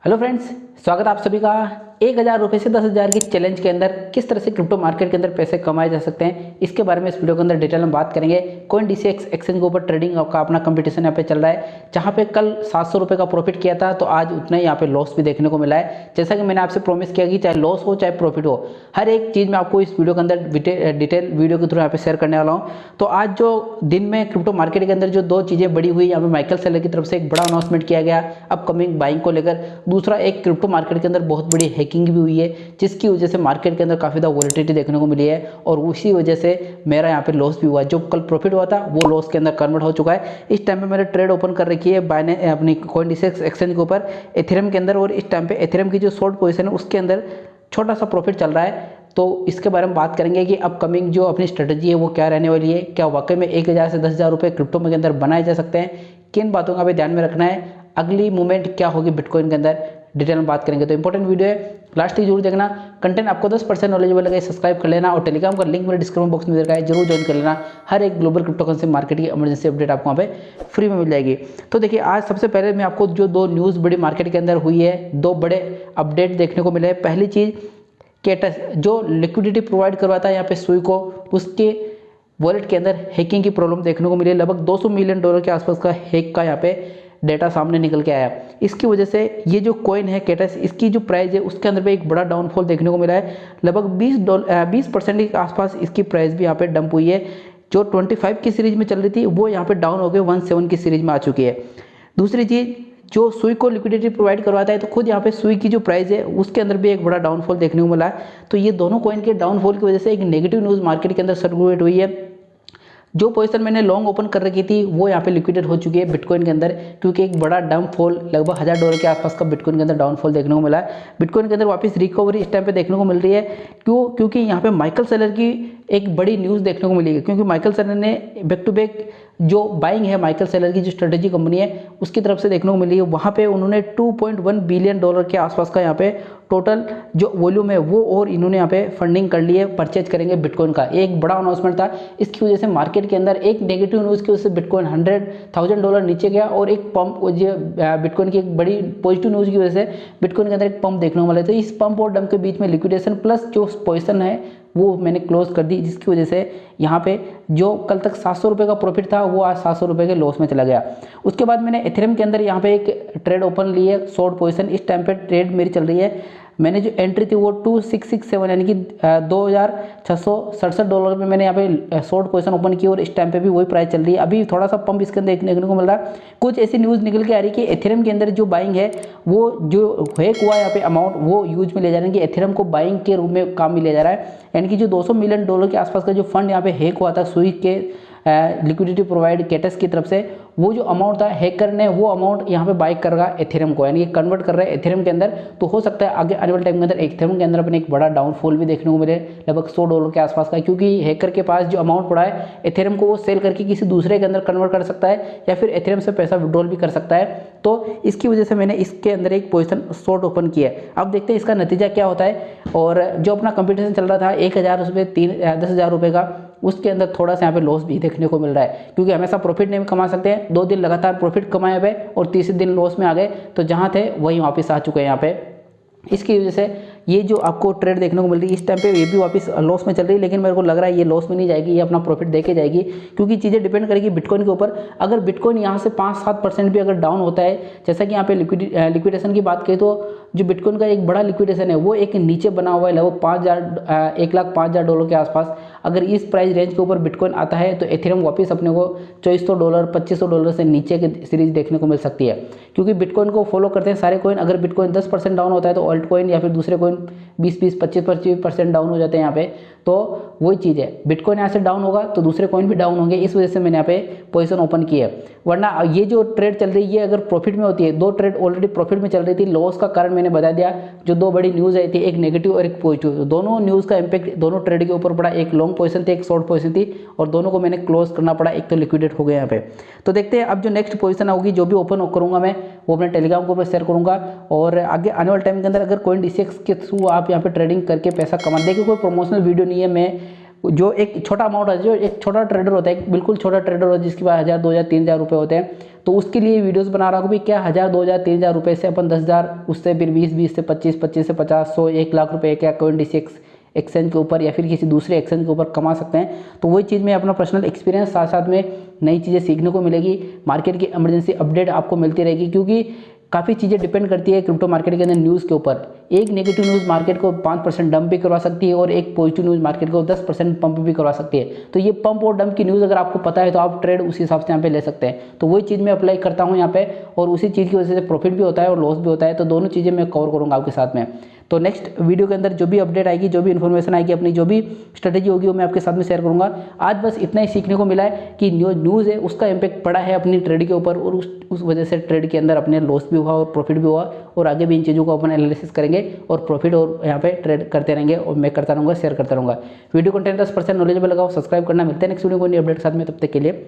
Hello friends, स्वागत है आप सभी का। 1,000 रुपये से 10,000 की चैलेंज के अंदर किस तरह से क्रिप्टो मार्केट के अंदर पैसे कमाए जा सकते हैं, इसके बारे में इस वीडियो के अंदर डिटेल में बात करेंगे। CoinDCX एक्सचेंज के ऊपर ट्रेडिंग का अपना कंपटीशन यहाँ पे चल रहा है, जहाँ पे कल 700 रुपये का प्रॉफिट किया था, तो आज उतना ही यहाँ पे लॉस भी देखने को मिला है। जैसा कि मैंने आपसे प्रॉमिस किया कि चाहे लॉस हो चाहे प्रॉफिट हो, हर एक चीज़ मैं आपको इस वीडियो के अंदर डिटेल वीडियो के थ्रू यहाँ पे शेयर करने वाला हूँ। तो आज जो दिन में क्रिप्टो मार्केट के अंदर जो दो चीज़ें बड़ी हुई, यहाँ पे माइकल सेलर की तरफ से एक बड़ा अनाउंसमेंट किया गया अपकमिंग बाइंग को लेकर। दूसरा, एक क्रिप्टो मार्केट के अंदर बहुत बड़ी हैकिंग भी हुई है, जिसकी वजह से मार्केट के अंदर काफ़ी ज़्यादा वॉलेटिलिटी देखने को मिली है, और उसी वजह से मेरा यहाँ पे लॉस भी हुआ। जो कल प्रॉफिट हुआ था वो लॉस के अंदर कन्वर्ट हो चुका है। इस टाइम पे मैंने ट्रेड ओपन कर रखी है बाइनेंस अपनी CoinDCX एक्सचेंज के ऊपर एथेरियम के अंदर, और इस टाइम पे एथेरियम की जो शॉर्ट पोजीशन है उसके अंदर छोटा सा प्रॉफिट चल रहा है। तो इसके बारे में बात करेंगे कि अपकमिंग जो अपनी स्ट्रेटजी है वो क्या रहने वाली है, क्या वाकई में 1,000 से 10,000 रुपये क्रिप्टो के अंदर बनाए जा सकते हैं, किन बातों का भी ध्यान में रखना है, अगली मूवमेंट क्या होगी बिटकॉइन के अंदर, डिटेल में बात करेंगे। तो इंपॉर्टेंट वीडियो है, लास्ट तक जरूर देखना। कंटेंट आपको 10% नॉलेजेबल लगे, सब्सक्राइब कर लेना, और टेलीग्राम का लिंक मेरे डिस्क्रिप्शन बॉक्स में दे रखा है, जरूर ज्वाइन कर लेना। हर एक ग्लोबल क्रिप्टो करेंसी मार्केट की इमरजेंसी अपडेट आपको वहाँ पे फ्री में मिल जाएगी। तो देखिए, आज सबसे पहले मैं आपको जो दो न्यूज़ बड़ी मार्केट के अंदर हुई है, दो बड़े अपडेट देखने को मिले हैं। पहली चीज़, केटस जो लिक्विडिटी प्रोवाइड करवाता है यहाँ पे सुई को, उसके वॉलेट के अंदर हैकिंग की प्रॉब्लम देखने को मिली है। लगभग $200 मिलियन के आसपास का हैक का यहाँ पे डेटा सामने निकल के आया। इसकी वजह से ये जो कॉइन है केटस, इसकी जो प्राइस है उसके अंदर भी एक बड़ा डाउनफॉल देखने को मिला है। लगभग 20% के आसपास इसकी प्राइस भी यहाँ पे डंप हुई है। जो 25 की सीरीज में चल रही थी वो यहाँ पे डाउन हो गए 17 की सीरीज में आ चुकी है। दूसरी चीज़, जो सुई को लिक्विडिटी प्रोवाइड करवाता है, तो खुद यहाँ पे सुई की जो प्राइस है उसके अंदर भी एक बड़ा डाउनफॉल देखने को मिला है। तो ये दोनों कॉइन के डाउनफॉल की वजह से एक नेगेटिव न्यूज़ मार्केट के अंदर सर्कुलेट हुई है। जो पोजीशन मैंने लॉन्ग ओपन कर रखी थी वो यहाँ पे लिक्विडेट हो चुकी है बिटकॉइन के अंदर, क्योंकि एक बड़ा डाउनफॉल लगभग $1,000 के आसपास का बिटकॉइन के अंदर डाउनफॉल देखने को मिला है। बिटकॉइन के अंदर वापस रिकवरी इस टाइम पे देखने को मिल रही है। क्योंकि यहाँ पे माइकल सेलर की एक बड़ी न्यूज़ देखने को मिली है, क्योंकि माइकल सेलर ने बैक टू बैक जो बाइंग है माइकल सेलर की जो स्ट्रेटेजी कंपनी है उसकी तरफ से देखने को मिली है। वहाँ पे उन्होंने $2.1 बिलियन के आसपास का यहाँ पे टोटल जो वॉल्यूम है वो, और इन्होंने यहाँ पे फंडिंग कर ली है, परचेज करेंगे बिटकॉइन का। एक बड़ा अनाउंसमेंट था। इसकी वजह से मार्केट के अंदर एक नेगेटिव न्यूज़ की वजह से बिटकॉइन $100,000 नीचे गया, और एक पंप बिटकॉइन की एक बड़ी पॉजिटिव न्यूज़ की वजह से बिटकॉइन के अंदर एक पंप देखने को मिला। तो इस पंप और डंप के बीच में लिक्विडेशन प्लस जो पोजिशन है वो मैंने क्लोज कर दी, जिसकी वजह से यहाँ पे जो कल तक 700 रुपये का प्रॉफिट था वो आज 700 रुपये के लॉस में चला गया। उसके बाद मैंने एथेरियम के अंदर यहाँ पे एक ट्रेड ओपन ली है, शॉर्ट पोजीशन। इस टाइम पे ट्रेड मेरी चल रही है। मैंने जो एंट्री थी वो 2667 यानी कि $2,667 में मैंने यहाँ पे शॉर्ट पोजीशन ओपन की, और इस टाइम पे भी वही प्राइस चल रही है। अभी थोड़ा सा पंप इसके अंदर देखने को मिल रहा है। कुछ ऐसी न्यूज़ निकल के आ रही है कि एथेरियम के अंदर जो बाइंग है वो जो हैक हुआ यहाँ पे अमाउंट वो यूज में ले जा रहे हैं, कि एथेरियम को बाइंग के रूप में काम में लिया जा रहा है। यानी कि जो $200 मिलियन के आसपास का जो फंड यहाँ पे हैक हुआ था सुई के लिक्विडिटी प्रोवाइड केटस की तरफ से, वो जो अमाउंट था हैकर ने वो अमाउंट यहाँ पे बाई कर रहा है एथेरियम को, यानी कि कन्वर्ट कर रहा है एथेरियम के अंदर। तो हो सकता है आगे आने वाले टाइम के अंदर एथेरियम के अंदर अपने एक बड़ा डाउनफॉल भी देखने को मिले, लगभग $100 के आसपास का, क्योंकि हैकर के पास जो अमाउंट पड़ा है एथेरियम को वो सेल करके किसी दूसरे के अंदर कन्वर्ट कर सकता है, या फिर एथेरियम से पैसा विड्रॉल भी कर सकता है। तो इसकी वजह से मैंने इसके अंदर एक पोजीशन शॉर्ट ओपन किया है। अब देखते हैं इसका नतीजा क्या होता है। और जो अपना कंपटीशन चल रहा था 1,000 रुपये 10,000 रुपये का, उसके अंदर थोड़ा सा यहाँ पे लॉस भी देखने को मिल रहा है, क्योंकि हमेशा प्रॉफिट नहीं कमा सकते हैं। 2 दिन लगातार प्रॉफिट कमाए हुए और तीसरे दिन लॉस में आ गए, तो जहाँ थे वहीं वापस आ चुके हैं यहाँ पे। इसकी वजह से ये जो आपको ट्रेड देखने को मिल रही है इस टाइम पे, ये भी वापस लॉस में चल रही है, लेकिन मेरे को लग रहा है ये लॉस में नहीं जाएगी, ये अपना प्रॉफिट देके जाएगी, क्योंकि चीज़ें डिपेंड करेगी बिटकॉइन के ऊपर। अगर बिटकॉइन यहाँ से 5-7% भी अगर डाउन होता है, जैसा कि यहाँ पे लिक्विडेशन की बात करें, तो जो बिटकॉइन का एक बड़ा लिक्विडेशन है वो एक नीचे बना हुआ है, लगभग $1,05,000 के आसपास। अगर इस प्राइस रेंज के ऊपर बिटकॉइन आता है तो एथेरियम वापस अपने को $2,400 $2,500 से नीचे की सीरीज देखने को मिल सकती है, क्योंकि बिटकॉइन को फॉलो करते हैं सारे कॉइन। अगर बिटकॉइन 10% डाउन होता है तो ऑल्ट कॉइन या फिर दूसरे कॉइन 20-20 25% डाउन हो जाते हैं यहाँ पे। तो वही चीज़ है, बिटकॉइन यहाँ से डाउन होगा तो दूसरे कॉइन भी डाउन होंगे, इस वजह से मैंने यहाँ पे पोजीशन ओपन की है। वरना ये जो ट्रेड चल रही है अगर प्रॉफिट में होती है, 2 ट्रेड ऑलरेडी प्रॉफिट में चल रही थी। लॉस का कारण मैंने बता दिया, जो 2 बड़ी न्यूज़ आई थी, एक नेगेटिव और एक पॉजिटिव। दोनों न्यूज़ का इंपैक्ट दोनों ट्रेड के ऊपर पड़ा। एक लॉन्ग पोजीशन थी, एक शॉर्ट पोजीशन थी, और दोनों को मैंने क्लोज करना पड़ा। एक तो लिक्विडेट हो गया यहाँ पे। तो देखते हैं अब जो नेक्स्ट पोजीशन होगी, जो भी ओपन करूँगा मैं वो अपने टेलीग्राम के ऊपर शेयर करूँगा। और आगे आने वाले टाइम के अंदर अगर CoinDCX के थ्रू आप यहाँ पे ट्रेडिंग करके पैसा कमा, देखिए कोई प्रमोशनल वीडियो नहीं है। मैं जो एक छोटा अमाउंट है, जो एक छोटा ट्रेडर होता है, एक बिल्कुल छोटा ट्रेडर होता है जिसके पास 1,000 2,000 3,000 रुपये होते हैं, तो उसके लिए वीडियोस बना रहा हूँ कि क्या 1000 2000 3000 रुपये से अपन 10,000 उससे फिर 20 से 25 25 से 50 100 1 लाख रुपये क्या CoinDCX एक्सचेंज के ऊपर या फिर किसी दूसरे एक्सचेंज के ऊपर कमा सकते हैं। तो वही चीज़ में अपना पर्सनल एक्सपीरियंस साथ साथ में नई चीज़ें सीखने को मिलेगी, मार्केट की इमरजेंसी अपडेट आपको मिलती रहेगी, क्योंकि काफ़ी चीज़ें डिपेंड करती है क्रिप्टो मार्केट के अंदर न्यूज़ के ऊपर। एक नेगेटिव न्यूज़ मार्केट को 5% डंप भी करवा सकती है और एक पॉजिटिव न्यूज़ मार्केट को 10% पंप भी करवा सकती है। तो ये पंप और डंप की न्यूज़ अगर आपको पता है तो आप ट्रेड उसी हिसाब से यहाँ पे ले सकते हैं। तो वही चीज़ मैं अप्लाई करता हूँ यहाँ पे, और उसी चीज़ की वजह से प्रॉफिट भी होता है और लॉस भी होता है। तो दोनों चीज़ें मैं कवर करूँगा आपके साथ में। तो नेक्स्ट वीडियो के अंदर जो भी अपडेट आएगी, जो भी इन्फॉर्मेशन आएगी, अपनी जो भी स्ट्रेटेजी होगी वो मैं आपके साथ में शेयर करूँगा। आज बस इतना ही सीखने को मिला है कि न्यूज़ है उसका इम्पैक्ट पड़ा है अपनी ट्रेड के ऊपर, और उस वजह से ट्रेड के अंदर अपने लॉस भी हुआ और प्रॉफिट भी हुआ, और आगे भी इन चीज़ों को अपन एनालिसिस करेंगे और प्रॉफिट और यहाँ पे ट्रेड करते रहेंगे, और मैं करता रहूँगा, शेयर करता रहूँगा। वीडियो कंटेंट 10% नॉलेजेबल लगाओ, सब्सक्राइब करना। मिलते हैं नेक्स्ट वीडियो को नई अपडेट के साथ में, तब तक के लिए।